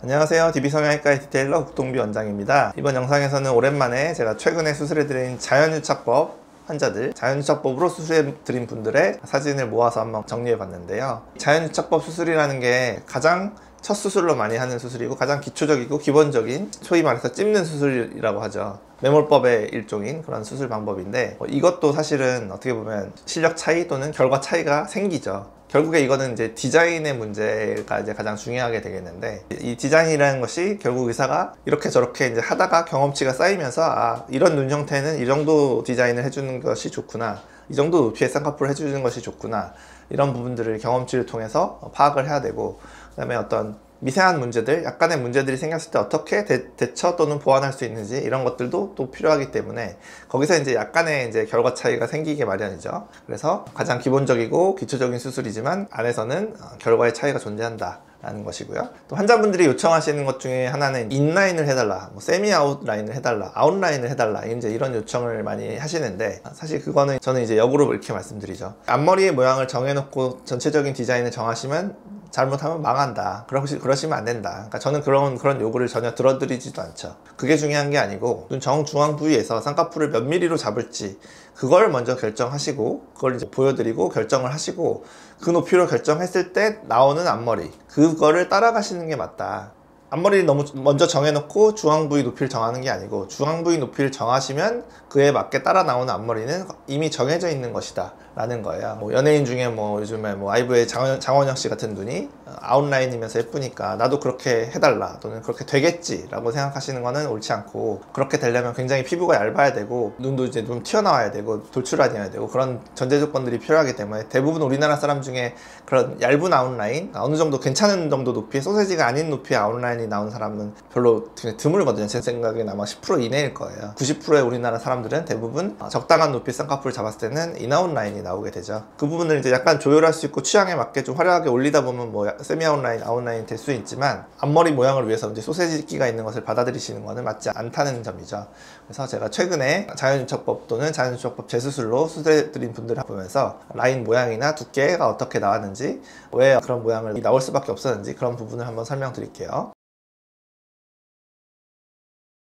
안녕하세요. DB성형외과의 디테일러 국동비 원장입니다. 이번 영상에서는 오랜만에 제가 최근에 수술해드린 자연유착법 환자들, 자연유착법으로 수술해드린 분들의 사진을 모아서 한번 정리해봤는데요. 자연유착법 수술이라는 게 가장 첫 수술로 많이 하는 수술이고 가장 기초적이고 기본적인, 소위 말해서 찝는 수술이라고 하죠. 매몰법의 일종인 그런 수술 방법인데, 이것도 사실은 어떻게 보면 실력 차이 또는 결과 차이가 생기죠. 결국에 이거는 이제 디자인의 문제가 이제 가장 중요하게 되겠는데, 이 디자인이라는 것이 결국 의사가 이렇게 저렇게 이제 하다가 경험치가 쌓이면서 이런 눈 형태는 이 정도 디자인을 해주는 것이 좋구나, 이 정도 높이의 쌍꺼풀을 해주는 것이 좋구나, 이런 부분들을 경험치를 통해서 파악을 해야 되고, 그 다음에 어떤 미세한 문제들, 약간의 문제들이 생겼을 때 어떻게 대처 또는 보완할 수 있는지, 이런 것들도 또 필요하기 때문에 거기서 이제 약간의 이제 결과 차이가 생기게 마련이죠. 그래서 가장 기본적이고 기초적인 수술이지만 안에서는 결과의 차이가 존재한다 라는 것이고요. 또 환자분들이 요청하시는 것 중에 하나는 인라인을 해달라, 세미 아웃라인을 해달라, 아웃라인을 해달라, 이제 이런 요청을 많이 하시는데, 사실 그거는 저는 이제 역으로 이렇게 말씀드리죠. 앞머리의 모양을 정해놓고 전체적인 디자인을 정하시면 잘못하면 망한다, 그러시면 안 된다. 그러니까 저는 그런 요구를 전혀 들어드리지도 않죠. 그게 중요한 게 아니고, 눈 정중앙 부위에서 쌍꺼풀을 몇 미리로 잡을지 그걸 먼저 결정하시고, 그걸 이제 보여드리고 결정을 하시고, 그 높이로 결정했을 때 나오는 앞머리, 그거를 따라가시는 게 맞다. 앞머리를 너무 먼저 정해놓고 중앙 부위 높이를 정하는 게 아니고, 중앙 부위 높이를 정하시면 그에 맞게 따라 나오는 앞머리는 이미 정해져 있는 것이다 라는 거예요. 연예인 중에 요즘에 아이브의 장원영 씨 같은 눈이 아웃라인이면서 예쁘니까 나도 그렇게 해달라, 또는 그렇게 되겠지 라고 생각하시는 거는 옳지 않고, 그렇게 되려면 굉장히 피부가 얇아야 되고, 눈도 이제 좀 튀어나와야 되고, 돌출아니어야 되고, 그런 전제 조건들이 필요하기 때문에 대부분 우리나라 사람 중에 그런 얇은 아웃라인, 어느 정도 괜찮은 정도 높이의, 소세지가 아닌 높이의 아웃라인이 나온 사람은 별로 드물거든요. 제 생각엔 아마 10% 이내일 거예요. 90%의 우리나라 사람들은 대부분 적당한 높이 쌍꺼풀을 잡았을 때는 인아웃라인이 나오게 되죠. 그 부분을 이제 약간 조율할 수 있고 취향에 맞게 좀 화려하게 올리다 보면 세미 아웃라인, 아웃라인 될 수 있지만, 앞머리 모양을 위해서 이제 소세지끼가 있는 것을 받아들이시는 것은 맞지 않다는 점이죠. 그래서 제가 최근에 자연유착법 또는 자연유착법 재수술로 수술해드린 분들을 보면서 라인 모양이나 두께가 어떻게 나왔는지, 왜 그런 모양을 나올 수밖에 없었는지, 그런 부분을 한번 설명드릴게요.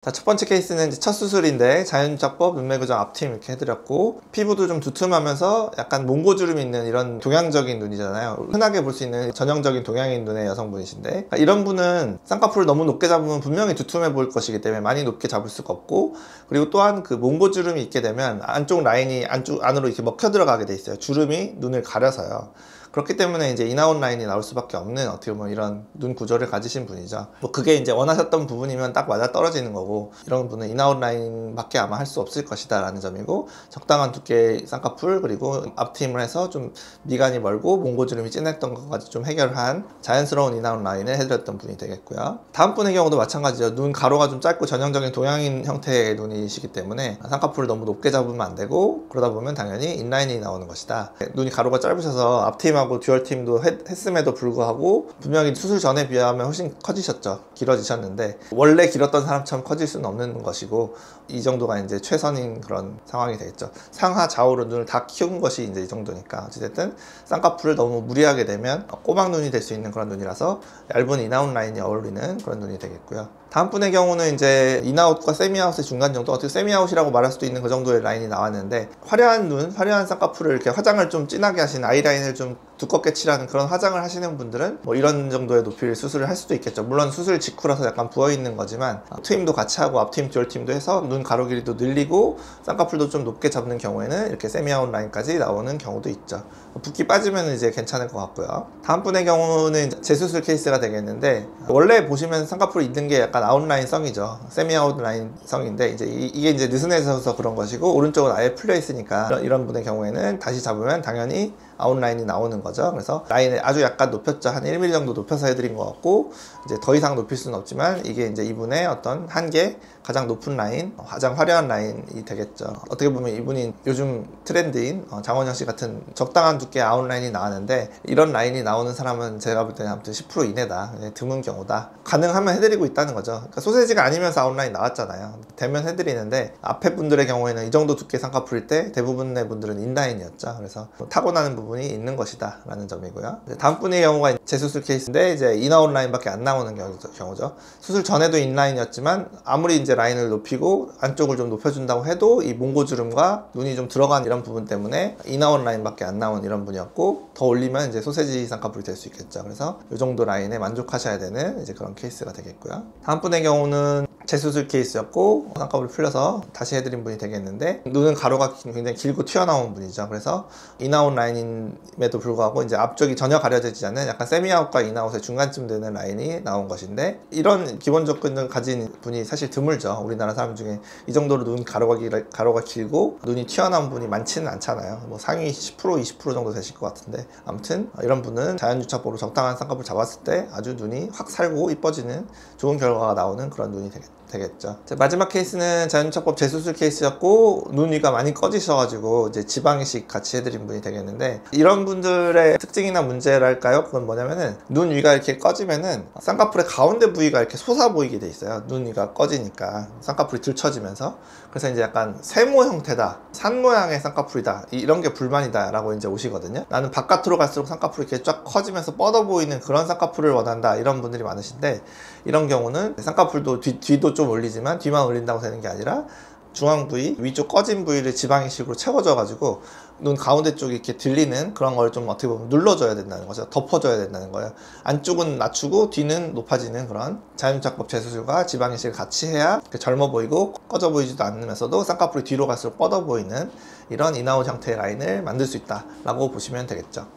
자, 첫 번째 케이스는 이제 첫 수술인데, 자연유착법 눈매교정 앞트임 이렇게 해드렸고, 피부도 좀 두툼하면서 약간 몽고주름이 있는 이런 동양적인 눈이잖아요. 흔하게 볼 수 있는 전형적인 동양인 눈의 여성분이신데, 이런 분은 쌍꺼풀을 너무 높게 잡으면 분명히 두툼해 보일 것이기 때문에 많이 높게 잡을 수가 없고, 그리고 또한 그 몽고주름이 있게 되면 안쪽 라인이 안으로 이렇게 먹혀 들어가게 돼 있어요. 주름이 눈을 가려서요. 그렇기 때문에 이제 인아웃 라인이 나올 수밖에 없는, 어떻게 보면 이런 눈 구조를 가지신 분이죠. 그게 이제 원하셨던 부분이면 딱 맞아 떨어지는 거고, 이런 분은 인아웃 라인밖에 아마 할 수 없을 것이다 라는 점이고, 적당한 두께의 쌍꺼풀, 그리고 앞트임을 해서 좀 미간이 멀고 몽고주름이 진했던 것까지 좀 해결한 자연스러운 인아웃 라인을 해드렸던 분이 되겠고요. 다음 분의 경우도 마찬가지죠. 눈 가로가 좀 짧고 전형적인 동양인 형태의 눈이시기 때문에 쌍꺼풀을 너무 높게 잡으면 안 되고, 그러다 보면 당연히 인라인이 나오는 것이다. 눈이 가로가 짧으셔서 앞트임 하고 듀얼팀도 했음에도 불구하고 분명히 수술 전에 비하면 훨씬 커지셨죠. 길어지셨는데 원래 길었던 사람처럼 커질 수는 없는 것이고, 이 정도가 이제 최선인 그런 상황이 되겠죠. 상하 좌우로 눈을 다 키운 것이 이제 이 정도니까, 어찌됐든 쌍꺼풀을 너무 무리하게 되면 꼬막 눈이 될 수 있는 그런 눈이라서 얇은 인아웃 라인이 어울리는 그런 눈이 되겠고요. 다음 분의 경우는 이제 인아웃과 세미아웃의 중간 정도, 어떻게 세미아웃이라고 말할 수도 있는 그 정도의 라인이 나왔는데, 화려한 눈, 화려한 쌍꺼풀을 이렇게 화장을 좀 진하게 하신, 아이라인을 좀 두껍게 칠하는 그런 화장을 하시는 분들은 이런 정도의 높이를 수술을 할 수도 있겠죠. 물론 수술 직후라서 약간 부어있는 거지만, 트임도 같이 하고 앞트임, 듀얼트임도 해서 눈 가로 길이도 늘리고 쌍꺼풀도 좀 높게 잡는 경우에는 이렇게 세미아웃 라인까지 나오는 경우도 있죠. 붓기 빠지면 이제 괜찮을 것 같고요. 다음 분의 경우는 재수술 케이스가 되겠는데, 원래 보시면 쌍꺼풀이 있는 게 약간 아웃라인 성이죠. 세미 아웃라인 성인데, 이게 이제 느슨해져서 그런 것이고, 오른쪽은 아예 풀려 있으니까 이런 분의 경우에는 다시 잡으면 당연히 아웃라인이 나오는 거죠. 그래서 라인을 아주 약간 높였죠. 한 1mm 정도 높여서 해드린 것 같고, 이제 더 이상 높일 수는 없지만 이게 이제 이분의 어떤 한계, 가장 높은 라인, 가장 화려한 라인이 되겠죠. 어떻게 보면 이분이 요즘 트렌드인 장원영 씨 같은 적당한 두께의 아웃라인이 나왔는데, 이런 라인이 나오는 사람은 제가 볼 때는 아무튼 10% 이내다. 드문 경우다. 가능하면 해드리고 있다는 거죠. 그러니까 소세지가 아니면서 아웃라인 나왔잖아요. 되면 해드리는데, 앞에 분들의 경우에는 이 정도 두께 쌍꺼풀일 때 대부분의 분들은 인라인이었죠. 그래서 타고나는 부분 부분이 있는 것이다 라는 점이고요. 다음 분의 경우가 재수술 케이스인데 이제 인아웃 라인밖에 안 나오는 경우죠. 수술 전에도 인라인이었지만 아무리 이제 라인을 높이고 안쪽을 좀 높여준다고 해도 이 몽고주름과 눈이 좀 들어간 이런 부분 때문에 인아웃 라인밖에 안 나온 이런 분이었고, 더 올리면 이제 소세지 쌍꺼풀이 될 수 있겠죠. 그래서 이 정도 라인에 만족하셔야 되는 이제 그런 케이스가 되겠고요. 다음 분의 경우는 재수술 케이스였고 쌍꺼풀이 풀려서 다시 해드린 분이 되겠는데, 눈은 가로가 굉장히 길고 튀어나온 분이죠. 그래서 인아웃 라인임에도 불구하고 이제 앞쪽이 전혀 가려지지 않는 약간 세미아웃과 인아웃의 중간쯤 되는 라인이 나온 것인데, 이런 기본 조건을 가진 분이 사실 드물죠. 우리나라 사람 중에 이 정도로 눈 가로가 길고 눈이 튀어나온 분이 많지는 않잖아요. 뭐 상위 10% 20% 정도 되실 것 같은데, 아무튼 이런 분은 자연유착법으로 적당한 쌍꺼풀 잡았을 때 아주 눈이 확 살고 이뻐지는 좋은 결과가 나오는 그런 눈이 되겠죠. 마지막 케이스는 자연유착법 재수술 케이스였고, 눈 위가 많이 꺼지셔가지고 이제 지방 이식 같이 해드린 분이 되겠는데, 이런 분들의 특징이나 문제랄까요? 그건 뭐냐면은 눈 위가 이렇게 꺼지면은 쌍꺼풀의 가운데 부위가 이렇게 솟아 보이게 돼 있어요. 눈 위가 꺼지니까 쌍꺼풀이 들쳐지면서. 그래서 이제 약간 세모 형태다, 산 모양의 쌍꺼풀이다, 이런 게 불만이다 라고 이제 오시거든요. 나는 바깥으로 갈수록 쌍꺼풀이 이렇게 쫙 커지면서 뻗어 보이는 그런 쌍꺼풀을 원한다, 이런 분들이 많으신데, 이런 경우는 쌍꺼풀도 뒤도 좀 올리지만 뒤만 올린다고 되는 게 아니라 중앙 부위, 위쪽 꺼진 부위를 지방 이식으로 채워줘 가지고 눈 가운데 쪽이 이렇게 들리는 그런 걸 좀 어떻게 보면 눌러줘야 된다는 거죠. 덮어줘야 된다는 거예요. 안쪽은 낮추고 뒤는 높아지는 그런 자연유착법 재수술과 지방 이식을 같이 해야 젊어 보이고 꺼져 보이지도 않으면서도 쌍꺼풀이 뒤로 갈수록 뻗어 보이는 이런 인아웃 형태의 라인을 만들 수 있다 라고 보시면 되겠죠.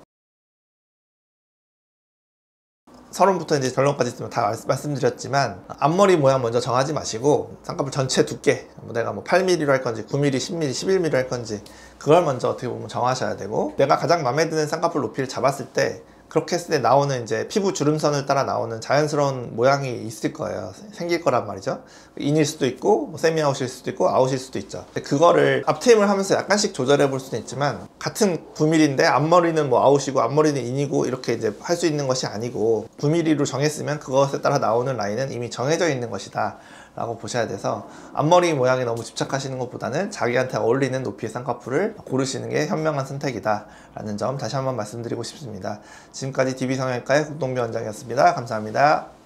서론부터 이제 결론까지 다 말씀드렸지만, 앞머리 모양 먼저 정하지 마시고 쌍꺼풀 전체 두께, 내가 뭐 8mm로 할 건지 9mm, 10mm, 11mm로 할 건지 그걸 먼저 어떻게 보면 정하셔야 되고, 내가 가장 마음에 드는 쌍꺼풀 높이를 잡았을 때 그렇게 했을 때 나오는 이제 피부 주름선을 따라 나오는 자연스러운 모양이 있을 거예요. 생길 거란 말이죠. 인일 수도 있고 뭐 세미아웃일 수도 있고 아웃일 수도 있죠. 그거를 앞트임을 하면서 약간씩 조절해 볼 수는 있지만, 같은 9mm인데 앞머리는 뭐 아웃이고 앞머리는 인이고 이렇게 이제 할 수 있는 것이 아니고, 9mm로 정했으면 그것에 따라 나오는 라인은 이미 정해져 있는 것이다 라고 보셔야 돼서, 앞머리 모양에 너무 집착하시는 것보다는 자기한테 어울리는 높이의 쌍꺼풀을 고르시는 게 현명한 선택이다 라는 점 다시 한번 말씀드리고 싶습니다. 지금까지 DB성형외과의 국동비 원장이었습니다. 감사합니다.